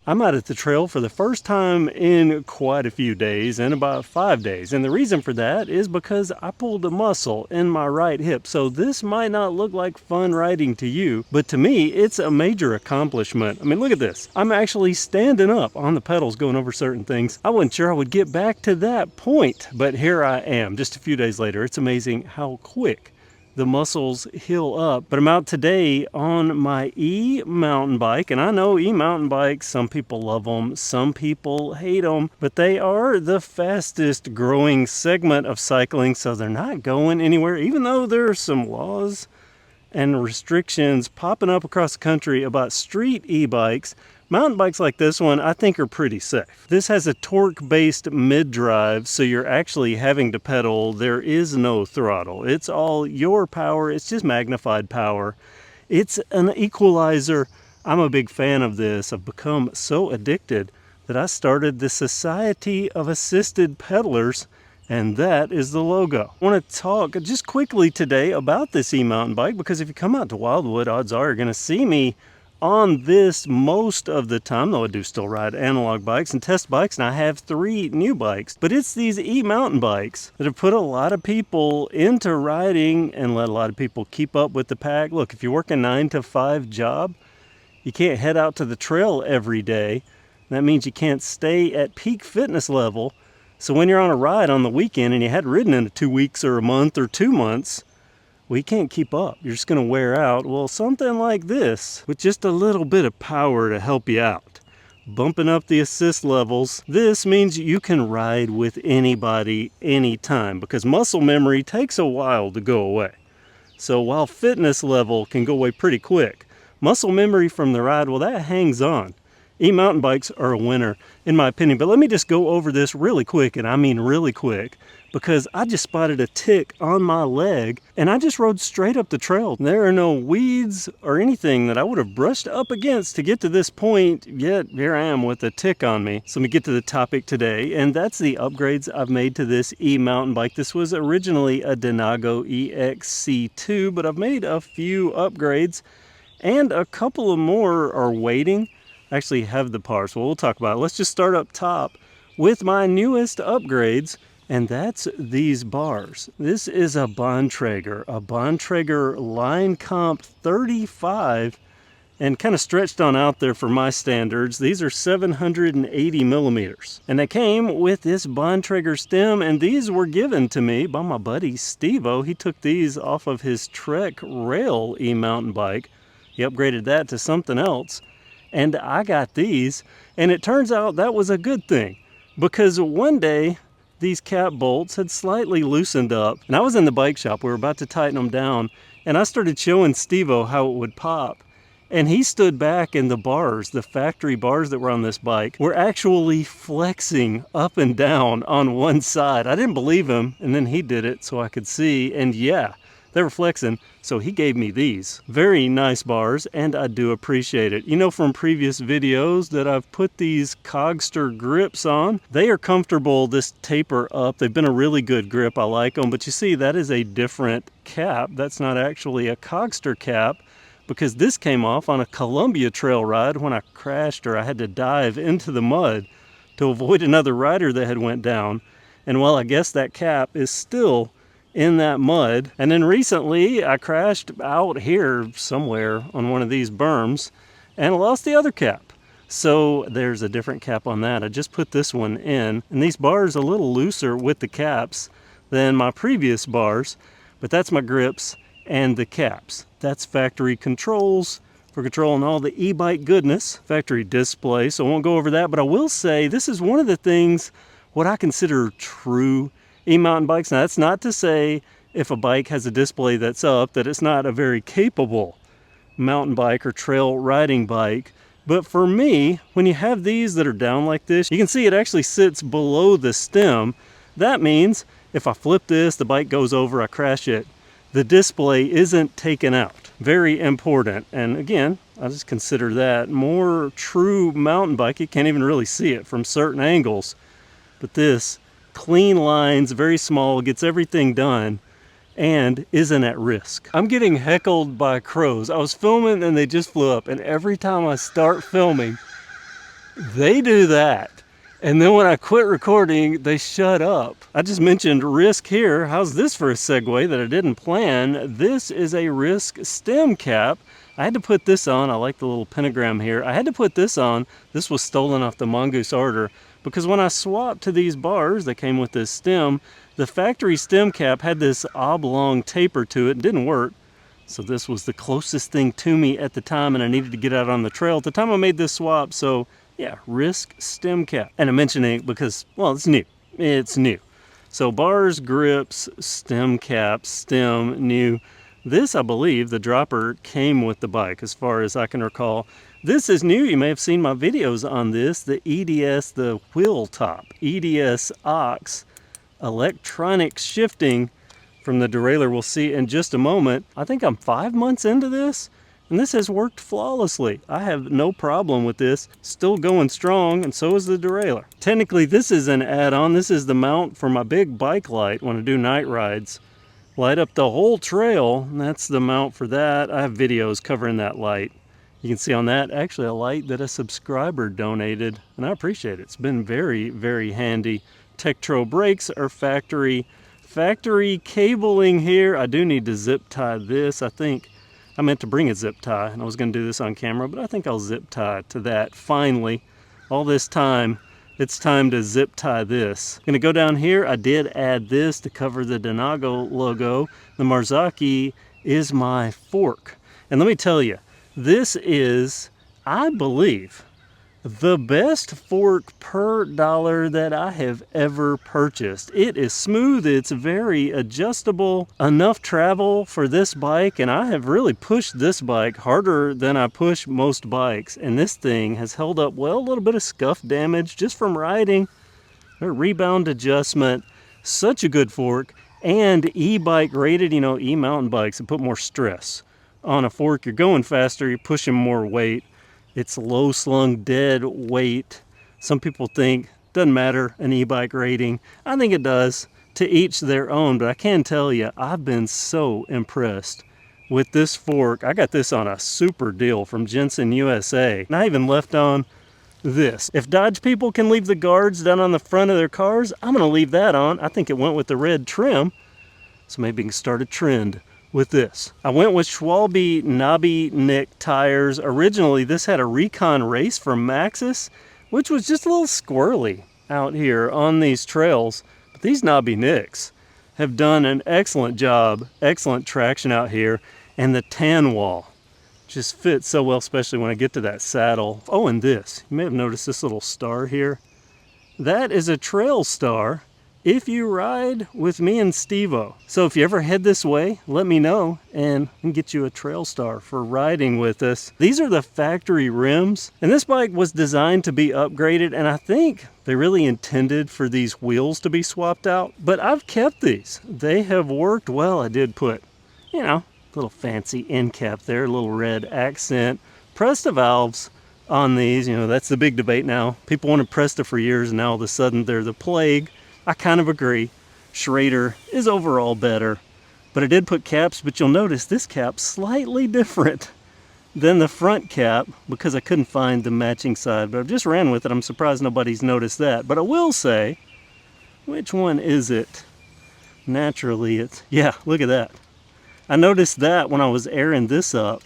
I'm out at the trail for the first time in quite a few days, in about 5 days. And the reason for that is because I pulled a muscle in my right hip. So this might not look like fun riding to you, but to me, it's a major accomplishment. I mean, look at this. I'm actually standing up on the pedals going over certain things. I wasn't sure I would get back to that point, but here I am just a few days later. It's amazing how quick the muscles heal up. But I'm out today on my e-mountain bike, and I know e-mountain bikes, some people love them, some people hate them, but they are the fastest growing segment of cycling, so they're not going anywhere, even though there are some laws and restrictions popping up across the country about street e-bikes. Mountain bikes like this one, I think, are pretty safe. This has a torque-based mid-drive, so you're actually having to pedal. There is no throttle. It's all your power. It's just magnified power. It's an equalizer. I'm a big fan of this. I've become so addicted that I started the Society of Assisted Pedalers, and that is the logo. I want to talk just quickly today about this e-mountain bike, because if you come out to Wildwood, odds are you're going to see me on this most of the time, though I do still ride analog bikes and test bikes, and I have 3 new bikes. But it's these e-mountain bikes that have put a lot of people into riding and let a lot of people keep up with the pack. Look, if you work a 9-to-5 job, you can't head out to the trail every day. That means you can't stay at peak fitness level. So when you're on a ride on the weekend and you hadn't ridden in 2 weeks or a month or 2 months, well, you can't keep up. You're just going to wear out. Well, something like this, with just a little bit of power to help you out, bumping up the assist levels, this means you can ride with anybody, anytime, because muscle memory takes a while to go away. So while fitness level can go away pretty quick, muscle memory from the ride, well, that hangs on. E-mountain bikes are a winner, in my opinion. But let me just go over this really quick, and I mean really quick, because I just spotted a tick on my leg, and I just rode straight up the trail. There are no weeds or anything that I would have brushed up against to get to this point, yet here I am with a tick on me. So let me get to the topic today, and that's the upgrades I've made to this e-mountain bike. This was originally a Denago EXC2, but I've made a few upgrades, and a couple of more are waiting. I actually have the parts, well, we'll talk about it. Let's just start up top with my newest upgrades, and that's these bars. This is a Bontrager Line Comp 35, and kind of stretched on out there for my standards. These are 780 millimeters. And they came with this Bontrager stem, and these were given to me by my buddy Steve-O. He took these off of his Trek Rail e-mountain bike. He upgraded that to something else, and I got these, and it turns out that was a good thing, because one day these cap bolts had slightly loosened up, and I was in the bike shop. We were about to tighten them down, and I started showing Steve-O how it would pop, and he stood back, and the bars, the factory bars that were on this bike, were actually flexing up and down on one side. I didn't believe him, and then he did it so I could see, and yeah, they were flexing, so he gave me these. Very nice bars, and I do appreciate it. You know from previous videos that I've put these Cogster grips on. They are comfortable, this taper up. They've been a really good grip. I like them, but you see that is a different cap. That's not actually a Cogster cap, because this came off on a Columbia Trail ride when I crashed, or I had to dive into the mud to avoid another rider that had went down. And well, I guess that cap is still in that mud. And then recently I crashed out here somewhere on one of these berms and lost the other cap. So there's a different cap on that. I just put this one in, and these bars are a little looser with the caps than my previous bars, but that's my grips and the caps. That's factory controls for controlling all the e-bike goodness, factory display, so I won't go over that, but I will say this is one of the things what I consider true e-mountain bikes. Now, that's not to say if a bike has a display that's up that it's not a very capable mountain bike or trail riding bike. But for me, when you have these that are down like this, you can see it actually sits below the stem. That means if I flip this, the bike goes over, I crash it, the display isn't taken out. Very important. And again, I just consider that more true mountain bike. You can't even really see it from certain angles. But this, clean lines, very small, gets everything done, and isn't at risk. I'm getting heckled by crows. I was filming and they just flew up, and every time I start filming, They do that. And then when I quit recording, they shut up. I just mentioned risk here. How's this for a segue that I didn't plan? This is a risk stem cap. I had to put this on. I like the little pentagram here. I had to put this on. This was stolen off the Mongoose Arter because when I swapped to these bars that came with this stem, the factory stem cap had this oblong taper to it. It didn't work. So this was the closest thing to me at the time, and I needed to get out on the trail at the time I made this swap. So yeah, risk stem cap. And I'm mentioning it because, well, it's new. It's new. So bars, grips, stem caps, stem, new. This, I believe, the dropper came with the bike as far as I can recall. This is new. You may have seen my videos on this. The EDS, the wheel top, EDS aux, electronic shifting from the derailleur we'll see in just a moment. I think I'm 5 months into this. And this has worked flawlessly. I have no problem with this. Still going strong, and so is the derailleur. Technically, this is an add-on. This is the mount for my big bike light when I do night rides. Light up the whole trail, and that's the mount for that. I have videos covering that light. You can see on that, actually a light that a subscriber donated, and I appreciate it. It's been very, very handy. Tektro brakes are factory cabling here. I do need to zip tie this, I think. I meant to bring a zip tie, and I was going to do this on camera, but I think I'll zip tie to that. Finally, all this time, it's time to zip tie this. I'm going to go down here. I did add this to cover the Denago logo. The Marzocchi is my fork. And let me tell you, this is, I believe, the best fork per dollar that I have ever purchased. It is smooth, it's very adjustable, enough travel for this bike, and I have really pushed this bike harder than I push most bikes, and this thing has held up well. A little bit of scuff damage just from riding, a rebound adjustment, such a good fork, and e-bike rated, you know, e-mountain bikes that put more stress on a fork. You're going faster, you're pushing more weight. It's low slung, dead weight. Some people think, doesn't matter, an e-bike rating. I think it does, to each their own, but I can tell you, I've been so impressed with this fork. I got this on a super deal from Jensen USA. And I even left on this. If Dodge people can leave the guards down on the front of their cars, I'm gonna leave that on. I think it went with the red trim, so maybe we can start a trend with this. I went with Schwalbe knobby Nick tires. Originally, this had a Recon Race from Maxxis, which was just a little squirrely out here on these trails. But these knobby Nicks have done an excellent job, excellent traction out here, and the tan wall just fits so well, especially when I get to that saddle. Oh, and this, you may have noticed this little star here. That is a trail star if you ride with me and Steve-O. So if you ever head this way, let me know and I can get you a trail star for riding with us. These are the factory rims, and this bike was designed to be upgraded, and I think they really intended for these wheels to be swapped out, but I've kept these. They have worked well. I did put, you know, a little fancy end cap there, a little red accent. Presta valves on these, you know, that's the big debate now. People wanted Presta for years, and now all of a sudden they're the plague. I kind of agree. Schrader is overall better, but I did put caps, but you'll notice this cap's slightly different than the front cap because I couldn't find the matching side, but I've just ran with it. I'm surprised nobody's noticed that, but I will say, which one is it? Naturally, it's, yeah, look at that. I noticed that when I was airing this up.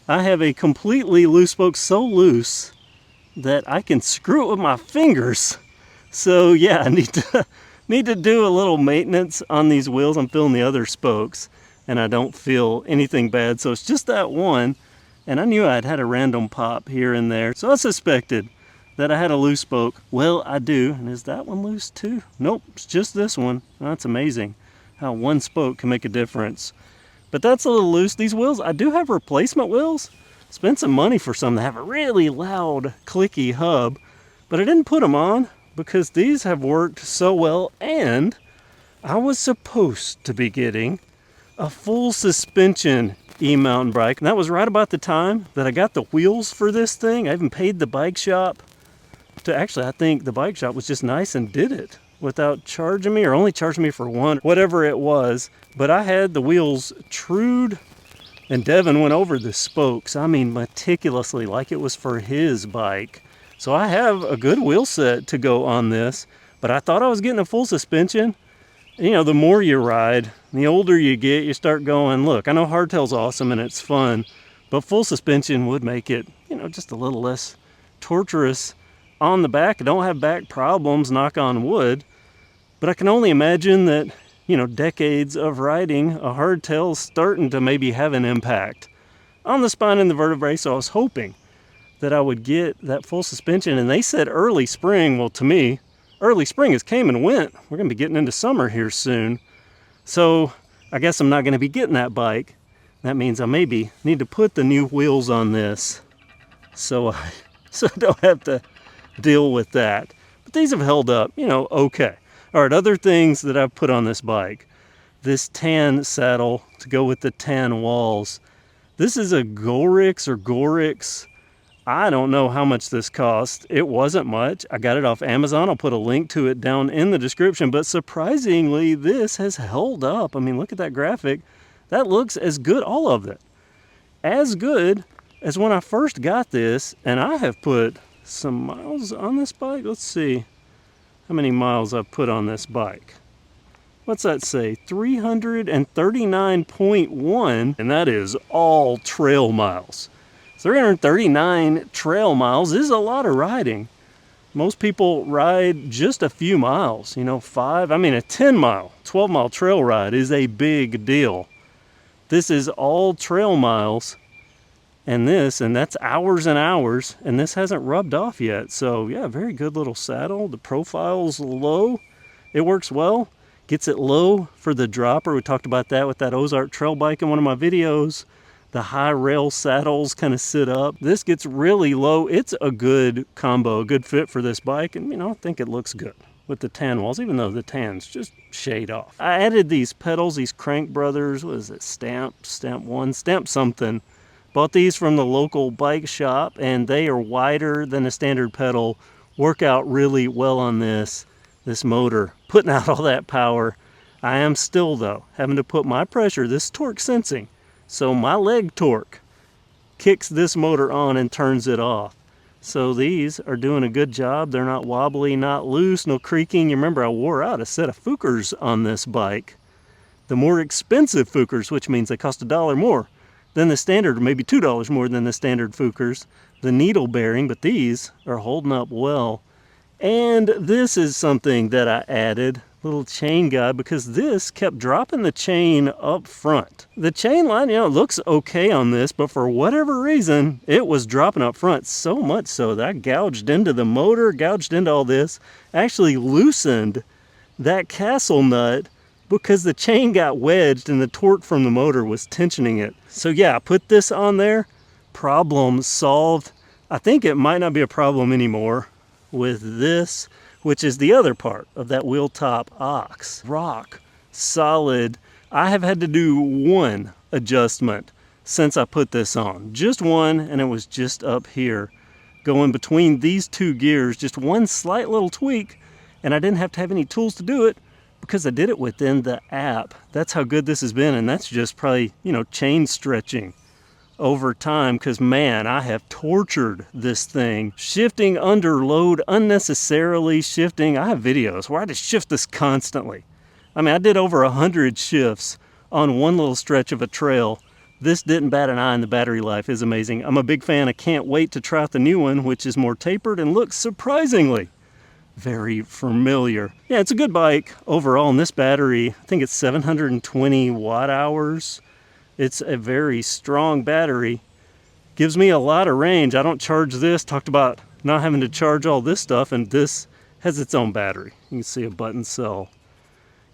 I have a completely loose spoke, so loose that I can screw it with my fingers. So yeah, I need to do a little maintenance on these wheels. I'm feeling the other spokes and I don't feel anything bad. So it's just that one, and I knew I'd had a random pop here and there. So I suspected that I had a loose spoke. Well, I do. And is that one loose too? Nope, it's just this one. That's amazing how one spoke can make a difference. But that's a little loose. These wheels, I do have replacement wheels. Spent some money for some that have a really loud, clicky hub, but I didn't put them on because these have worked so well, and I was supposed to be getting a full suspension e-mountain bike, and that was right about the time that I got the wheels for this thing. I even paid the bike shop to, actually, I think the bike shop was just nice and did it without charging me, or only charging me for one, whatever it was. But I had the wheels trued, and Devin went over the spokes, I mean meticulously, like it was for his bike. So I have a good wheel set to go on this, but I thought I was getting a full suspension. You know, the more you ride, the older you get, you start going, look, I know hardtail's awesome and it's fun, but full suspension would make it, you know, just a little less torturous on the back. I don't have back problems, knock on wood, but I can only imagine that, you know, decades of riding, a hardtail's starting to maybe have an impact on the spine and the vertebrae. So I was hoping that I would get that full suspension. And they said early spring. Well, to me, early spring has came and went. We're going to be getting into summer here soon. So I guess I'm not going to be getting that bike. That means I maybe need to put the new wheels on this so I don't have to deal with that. But these have held up, you know, okay. All right, other things that I've put on this bike. This tan saddle to go with the tan walls. This is a Gorix. I don't know how much this cost. It wasn't much. I got it off Amazon. I'll put a link to it down in the description. But surprisingly, this has held up. I mean, look at that graphic. That looks as good, all of it, as good as when I first got this. And I have put some miles on this bike. Let's see how many miles I've put on this bike. What's that say? 339.1, and that is all trail miles. 339 trail miles is a lot of riding. Most people ride just a few miles, you know, a 10 mile, 12 mile trail ride is a big deal. This is all trail miles, and that's hours and hours, and this hasn't rubbed off yet. So yeah, very good little saddle. The profile's low. It works well. Gets it low for the dropper. We talked about that with that Ozark trail bike in one of my videos. The high rail saddles kind of sit up. This gets really low. It's a good combo, a good fit for this bike. And, you know, I think it looks good with the tan walls, even though the tans just shade off. I added these pedals, these Crank Brothers. What is it? Stamp something. Bought these from the local bike shop, and they are wider than a standard pedal. Work out really well on this motor, putting out all that power. I am still, though, having to put my pressure, this torque sensing. So my leg torque kicks this motor on and turns it off. So these are doing a good job. They're not wobbly, not loose, no creaking. You remember I wore out a set of Fookers on this bike. The more expensive Fookers, which means they cost $1 more than the standard, or maybe $2 more than the standard Fookers. The needle bearing, but these are holding up well. And this is something that I added, little chain guide, because this kept dropping the chain up front. The chain line, you know, looks okay on this, but for whatever reason, it was dropping up front, so much so that I gouged into the motor, gouged into all this, actually loosened that castle nut because the chain got wedged and the torque from the motor was tensioning it. So yeah, I put this on there, problem solved. I think it might not be a problem anymore with this, which is the other part of that wheel top ox. Rock solid. I have had to do one adjustment since I put this on. Just one, and it was just up here. Going between these two gears, just one slight little tweak, and I didn't have to have any tools to do it because I did it within the app. That's how good this has been, and that's just probably, you know, chain stretching over time, because man, I have tortured this thing, shifting under load, unnecessarily shifting. I have videos where I just shift this constantly. I mean, I did over 100 shifts on one little stretch of a trail. This didn't bat an eye, and the battery life is amazing. I'm a big fan. I can't wait to try out the new one, which is more tapered and looks surprisingly very familiar. Yeah, it's a good bike overall, and this battery, I think it's 720 watt hours. It's a very strong battery. Gives me a lot of range. I don't charge this. Talked about not having to charge all this stuff, and this has its own battery. You can see a button cell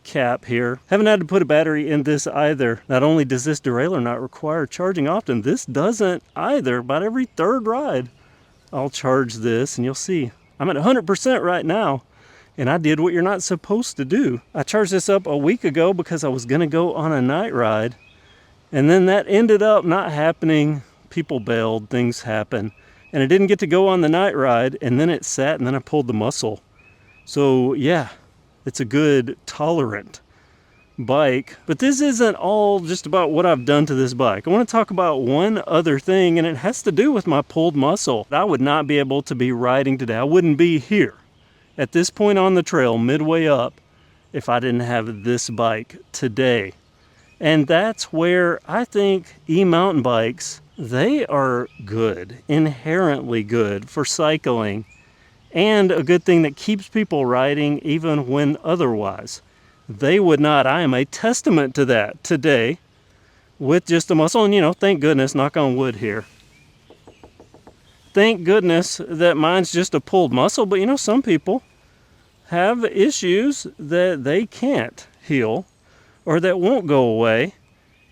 cap here. Haven't had to put a battery in this either. Not only does this derailleur not require charging often, this doesn't either. About every third ride, I'll charge this, and you'll see I'm at 100% right now, and I did what you're not supposed to do. I charged this up a week ago because I was going to go on a night ride, and then that ended up not happening. People bailed, things happen, and I didn't get to go on the night ride, and then it sat, and then I pulled the muscle. So yeah, it's a good tolerant bike. But this isn't all just about what I've done to this bike. I want to talk about one other thing, and it has to do with my pulled muscle. I would not be able to be riding today. I wouldn't be here at this point on the trail, midway up, if I didn't have this bike today. And that's where I think e-mountain bikes, they are good, inherently good for cycling, and a good thing that keeps people riding even when otherwise they would not. I am a testament to that today with just a muscle. And thank goodness, knock on wood here, thank goodness that mine's just a pulled muscle. But some people have issues that they can't heal or that won't go away.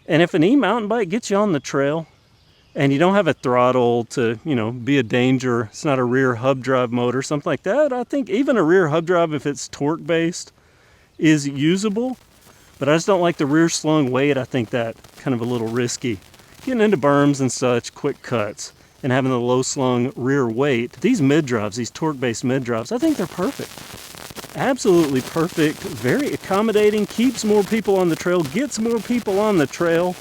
And if an e-mountain bike gets you on the trail and you don't have a throttle to, be a danger, it's not a rear hub drive motor, something like that, I think even a rear hub drive, if it's torque based, is usable. But I just don't like the rear slung weight. I think that kind of a little risky. Getting into berms and such, quick cuts, and having the low slung rear weight. These mid drives, these torque based mid drives, I think they're perfect. Absolutely perfect, very accommodating, keeps more people on the trail, gets more people on the trail.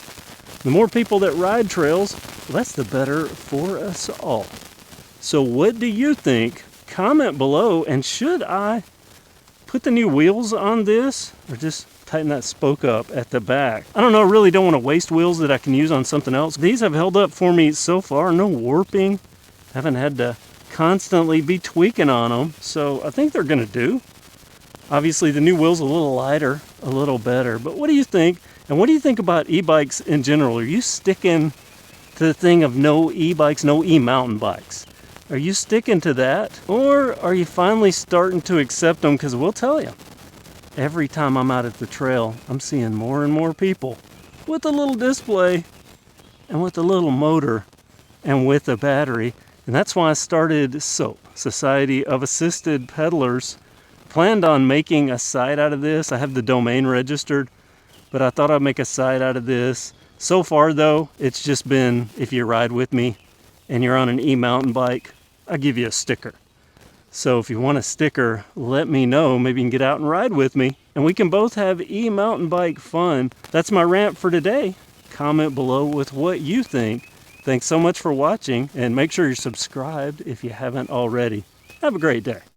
The more people that ride trails, that's the better for us all. So what do you think? Comment below, and should I put the new wheels on this or just tighten that spoke up at the back? I don't know, I really don't want to waste wheels that I can use on something else. These have held up for me so far, no warping. Haven't had to constantly be tweaking on them, so I think they're gonna do. Obviously the new wheel's a little lighter, a little better, but what do you think? And what do you think about e-bikes in general? Are you sticking to the thing of no e-bikes, no e-mountain bikes? Are you sticking to that? Or are you finally starting to accept them? Because we'll tell you, every time I'm out at the trail, I'm seeing more and more people with a little display and with a little motor and with a battery. And that's why I started SOAP, Society of Assisted Pedalers. Planned on making a site out of this. I have the domain registered, but I thought I'd make a site out of this. So far though, it's just been, if you ride with me and you're on an e-mountain bike, I'll give you a sticker. So if you want a sticker, let me know. Maybe you can get out and ride with me and we can both have e-mountain bike fun. That's my rant for today. Comment below with what you think. Thanks so much for watching, and make sure you're subscribed if you haven't already. Have a great day.